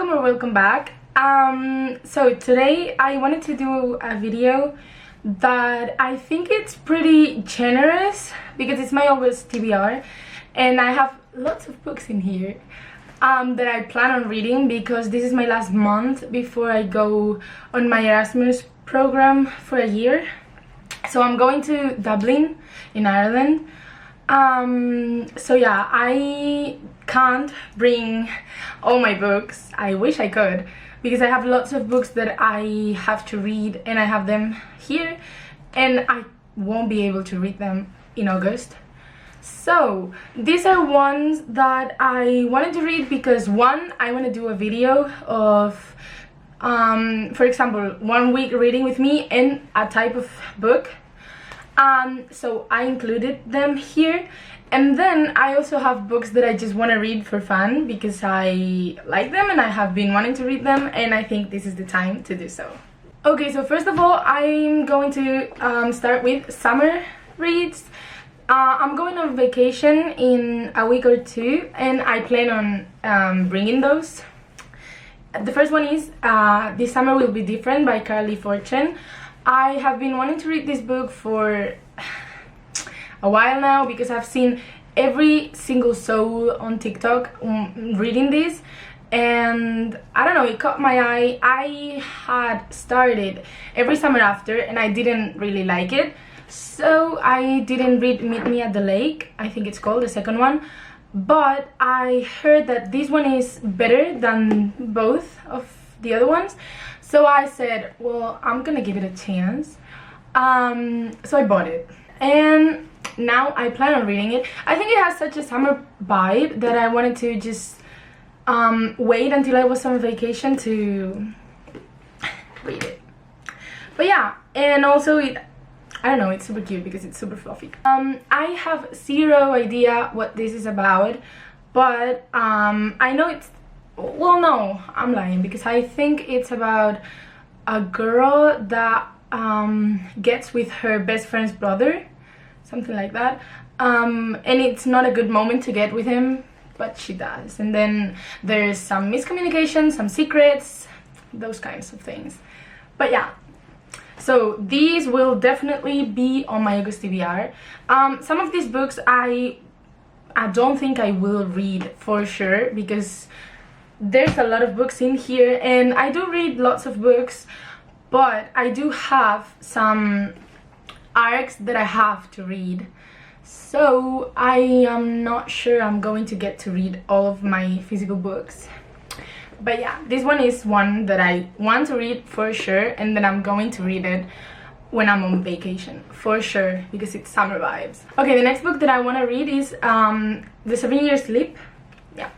Welcome or welcome back. So today I wanted to do a video that I think it's pretty generous because it's my August TBR and I have lots of books in here that I plan on reading because this is my last month before I go on my Erasmus program for a year. So I'm going to Dublin in Ireland. So yeah, I can't bring all my books. I wish I could because I have lots of books that I have to read and I have them here and I won't be able to read them in August. So these are ones that I wanted to read because one, I want to do a video of for example, 1 week reading with me in a type of book. So I included them here, and then I also have books that I just want to read for fun because I like them and I have been wanting to read them and I think this is the time to do so. Okay, so first of all I'm going to start with summer reads. I'm going on vacation in a week or two and I plan on bringing those. The first one is This Summer Will Be Different by Carly Fortune. I have been wanting to read this book for a while now because I've seen every single soul on TikTok reading this and I don't know, it caught my eye. I had started Every Summer After and I didn't really like it, so I didn't read Meet Me at the Lake, I think it's called, the second one, but I heard that this one is better than both of the other ones. So I said, well, I'm gonna give it a chance. So I bought it and now I plan on reading it. I think it has such a summer vibe that I wanted to just wait until I was on vacation to read it. But yeah, and also I don't know, it's super cute because it's super fluffy. I have zero idea what this is about, but I know it's, well, no, I'm lying because I think it's about a girl that gets with her best friend's brother, something like that, and it's not a good moment to get with him, but she does, and then there's some miscommunication, some secrets, those kinds of things. But yeah, so these will definitely be on my August TBR. Some of these books I don't think I will read for sure because there's a lot of books in here and I do read lots of books, but I do have some arcs that I have to read, so I am not sure I'm going to get to read all of my physical books. But yeah, this one is one that I want to read for sure, and then I'm going to read it when I'm on vacation for sure because it's summer vibes. Okay, the next book that I want to read is The 7 Year Sleep, yeah,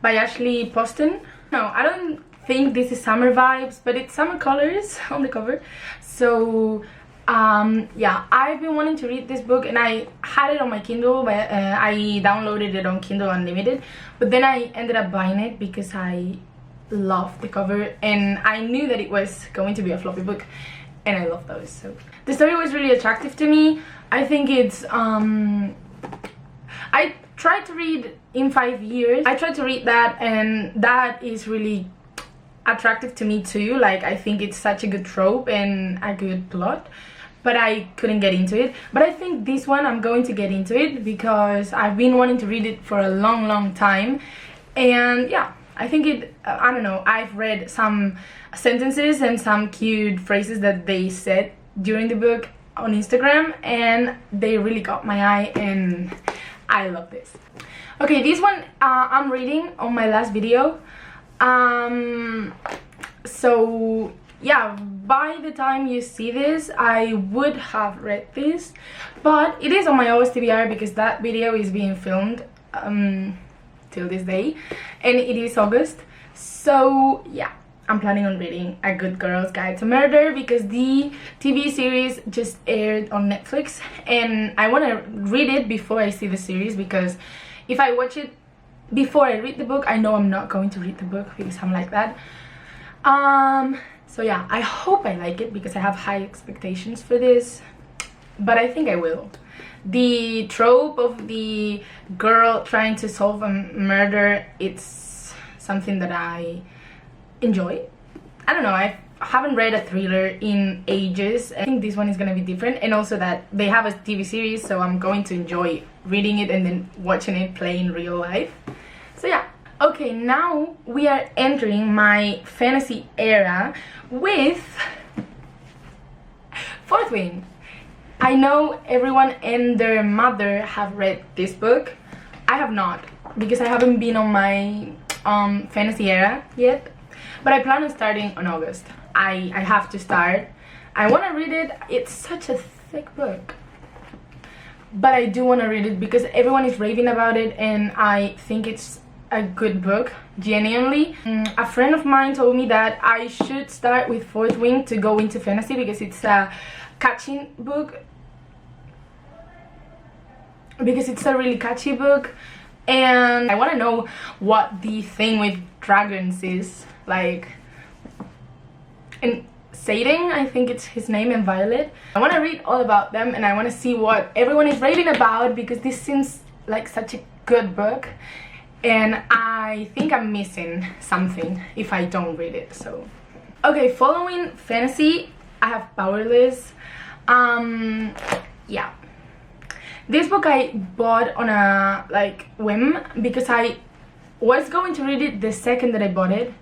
by Ashley Poston. No, I don't think this is summer vibes, but it's summer colors on the cover. So yeah, I've been wanting to read this book and I had it on my Kindle, but I downloaded it on Kindle Unlimited, but then I ended up buying it because I love the cover and I knew that it was going to be a floppy book and I love those. So the story was really attractive to me. I think it's I tried to read In 5 Years. I tried to read that and that is really attractive to me too. Like, I think it's such a good trope and a good plot, but I couldn't get into it. But I think this one I'm going to get into it because I've been wanting to read it for a long time. And yeah, I think it, I don't know, I've read some sentences and some cute phrases that they said during the book on Instagram and they really caught my eye and I love this. Okay, this one I'm reading on my last video. So yeah, by the time you see this I would have read this, but it is on my August TBR because that video is being filmed till this day and it is August. So yeah, I'm planning on reading A Good Girl's Guide to Murder because the TV series just aired on Netflix and I want to read it before I see the series because if I watch it before I read the book, I know I'm not going to read the book because I'm like that. So yeah, I hope I like it because I have high expectations for this, but I think I will. The trope of the girl trying to solve a murder, it's something that I enjoy. I don't know, I haven't read a thriller in ages. I think this one is gonna be different, and also that they have a TV series, so I'm going to enjoy reading it and then watching it play in real life. So yeah. Okay, now we are entering my fantasy era with Fourth Wing. I know everyone and their mother have read this book. I have not, because I haven't been on my fantasy era yet, but I plan on starting on August. I have to start. I want to read it. It's such a thick book, but I do want to read it because everyone is raving about it, and I think it's a good book, genuinely. A friend of mine told me that I should start with Fourth Wing to go into fantasy because it's a catching book, because it's a really catchy book, and I want to know what the thing with dragons is like. And Satan, I think it's his name, and Violet. I want to read all about them, and I want to see what everyone is raving about, because this seems like such a good book, and I think I'm missing something if I don't read it. So okay, following fantasy, I have Powerless. Yeah, this book I bought on a whim, because I was going to read it the second that I bought it.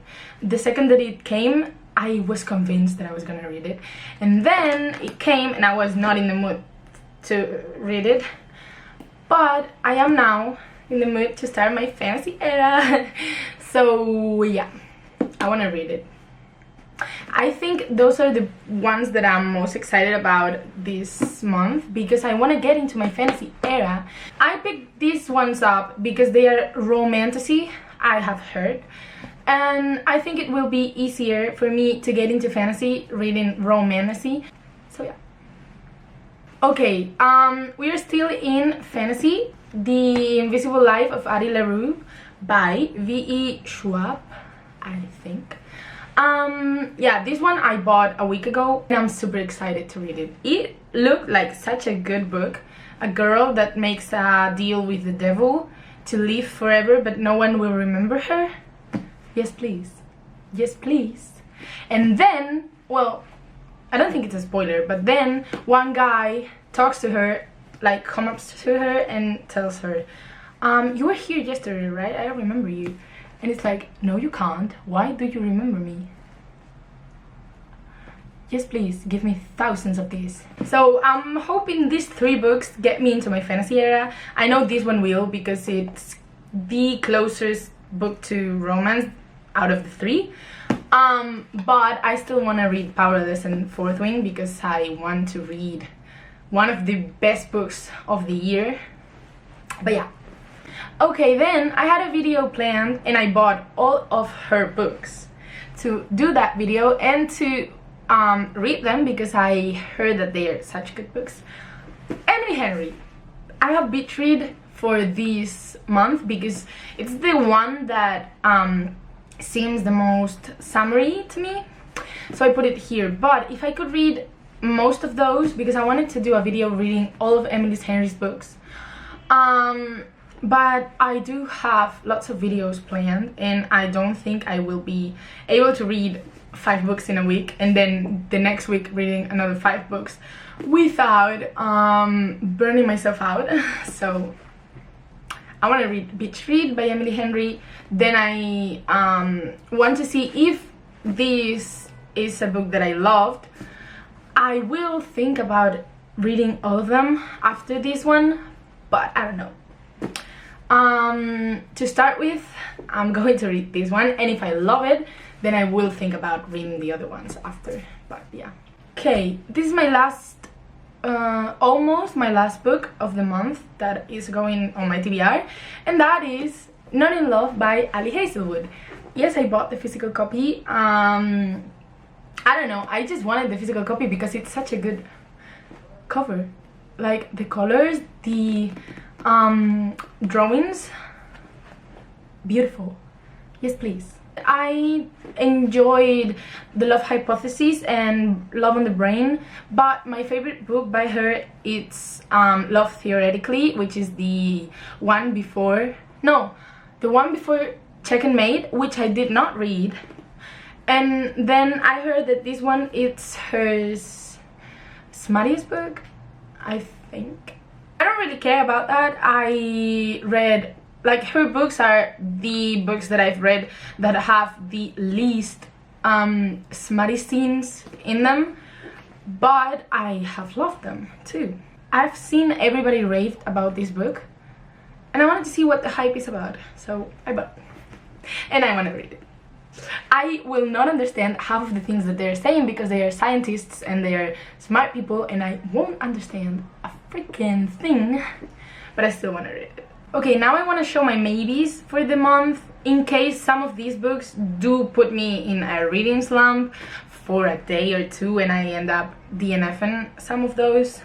The second that it came, I was convinced that I was gonna read it, and then it came and I was not in the mood to read it, but I am now in the mood to start my fantasy era. So yeah, I want to read it. I think those are the ones that I'm most excited about this month, because I want to get into my fantasy era. I picked these ones up because they are romantasy, I have heard, and I think it will be easier for me to get into fantasy reading romantasy. So yeah. Okay, we are still in fantasy. The Invisible Life of Addie LaRue by V.E. Schwab, I think. Yeah, this one I bought a week ago, and I'm super excited to read it. It looked like such a good book. A girl that makes a deal with the devil to live forever, but no one will remember her. Yes, please. Yes, please. And then, well, I don't think it's a spoiler, but then one guy talks to her, like comes up to her and tells her, you were here yesterday, right? I remember you. And it's like, no, you can't. Why do you remember me? Yes, please, give me thousands of these. So I'm hoping these 3 books get me into my fantasy era. I know this one will, because it's the closest book to romance out of the 3. But I still want to read Powerless and Fourth Wing, because I want to read one of the best books of the year. But yeah. Okay, then I had a video planned, and I bought all of her books to do that video and to read them, because I heard that they are such good books. Emily Henry. I have beach read for this month because it's the one that seems the most summery to me, so I put it here. But if I could read most of those, because I wanted to do a video reading all of Emily Henry's books, but I do have lots of videos planned, and I don't think I will be able to read 5 books in a week and then the next week reading another 5 books without burning myself out. So I want to read Beach Read by Emily Henry. Then I want to see if this is a book that I loved. I will think about reading all of them after this one, but I don't know. To start with, I'm going to read this one, and if I love it, then I will think about reading the other ones after. But yeah. Okay, this is my last, almost my last book of the month that is going on my TBR, and that is Not in Love by Ali Hazelwood. Yes, I bought the physical copy. I don't know, I just wanted the physical copy because it's such a good cover. Like the colors, the drawings, beautiful. Yes, please. I enjoyed The Love Hypothesis and Love on the Brain, but my favorite book by her is Love Theoretically, which is the one before, no, the one before Check and Mate, which I did not read, And then I heard that this one, it's her smuttiest book, I think. I don't really care about that. I read, like, her books are the books that I've read that have the least smutty scenes in them, but I have loved them too. I've seen everybody rave about this book, and I wanted to see what the hype is about, so I bought it. And I want to read it. I will not understand half of the things that they're saying because they are scientists and they are smart people, and I won't understand a freaking thing, but I still want to read it. Okay, now I want to show my maybes for the month, in case some of these books do put me in a reading slump for a day or two and I end up DNFing some of those.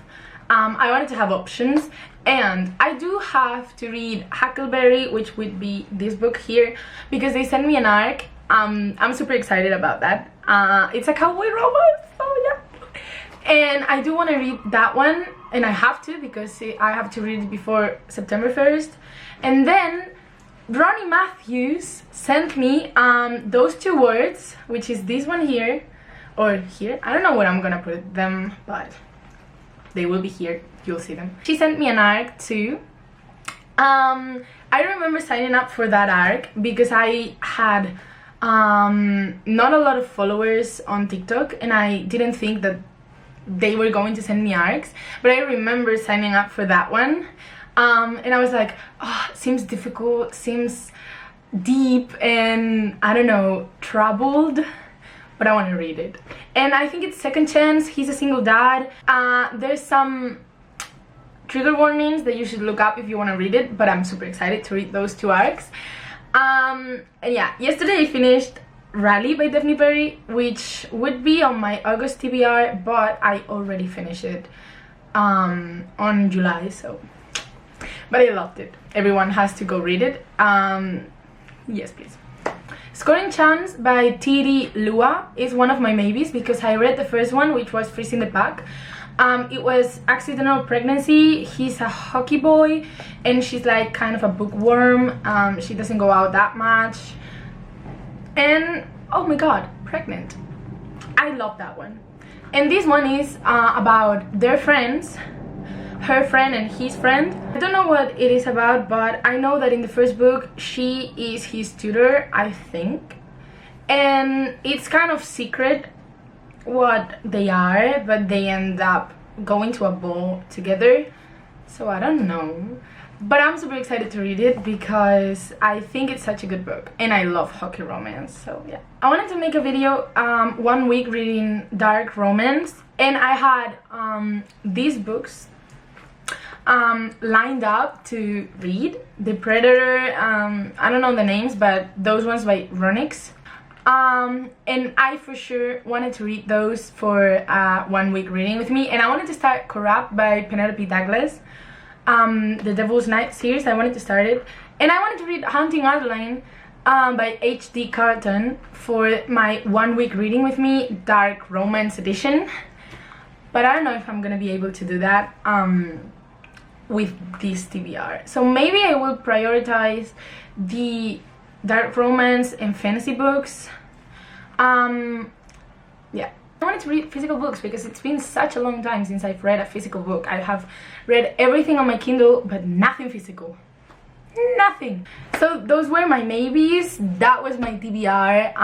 I wanted to have options, and I do have to read Huckleberry, which would be this book here, because they sent me an ARC. I'm super excited about that. It's a cowboy romance, so yeah. And I do want to read that one, and I have to because I have to read it before September 1st. And then Ronnie Matthews sent me those two words, which is this one here, or here. I don't know where I'm gonna put them, but they will be here, you'll see them. She sent me an ARC too. I remember signing up for that ARC because I had not a lot of followers on TikTok, and I didn't think that they were going to send me ARCs, but I remember signing up for that one, and I was like, oh, it seems difficult, seems deep, and I don't know, troubled, but I want to read it. And I think it's second chance. He's a single dad. There's some trigger warnings that you should look up if you want to read it, but I'm super excited to read those two ARCs. And yeah, yesterday I finished Rally by Daphne Perry, which would be on my August TBR, but I already finished it on July, so. But I loved it. Everyone has to go read it. Yes, please. Scoring Chance by T.D. Lua is one of my maybes because I read the first one, which was Freezing the Pack. It was accidental pregnancy. He's a hockey boy and she's like kind of a bookworm. She doesn't go out that much, and oh my god, pregnant. I love that one. And this one is about their friends, her friend and his friend. I don't know what it is about, but I know that in the first book she is his tutor, I think, and it's kind of secret what they are, but they end up going to a ball together, so I don't know. But I'm super excited to read it because I think it's such a good book and I love hockey romance, so yeah. I wanted to make a video 1 week reading dark romance, and I had these books lined up to read. The Predator, I don't know the names, but those ones by Ronix. And I for sure wanted to read those for 1 week reading with me, and I wanted to start Corrupt by Penelope Douglas, the Devil's Night series. I wanted to start it, and I wanted to read Haunting Adeline by H.D. Carton for my 1 week reading with me, dark romance edition, but I don't know if I'm gonna be able to do that with this TBR, so maybe I will prioritize the dark romance and fantasy books. Yeah, I wanted to read physical books because it's been such a long time since I've read a physical book. I have read everything on my Kindle, but nothing physical. Nothing. So those were my maybes. That was my TBR.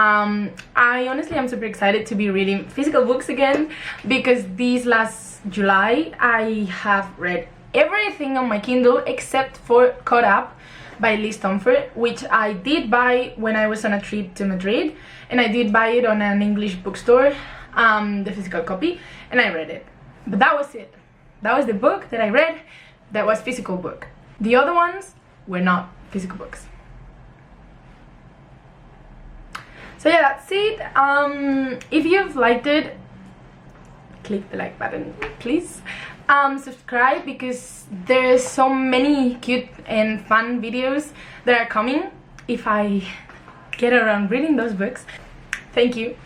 I honestly am super excited to be reading physical books again because this last July I have read everything on my Kindle except for Caught Up by Liz Tomford, which I did buy when I was on a trip to Madrid, and I did buy it on an English bookstore, the physical copy, and I read it. But that was it. That was the book that I read that was physical book. The other ones were not physical books. So yeah, that's it. If you've liked it, click the like button, please. Subscribe because there's so many cute and fun videos that are coming if I get around reading those books. Thank you.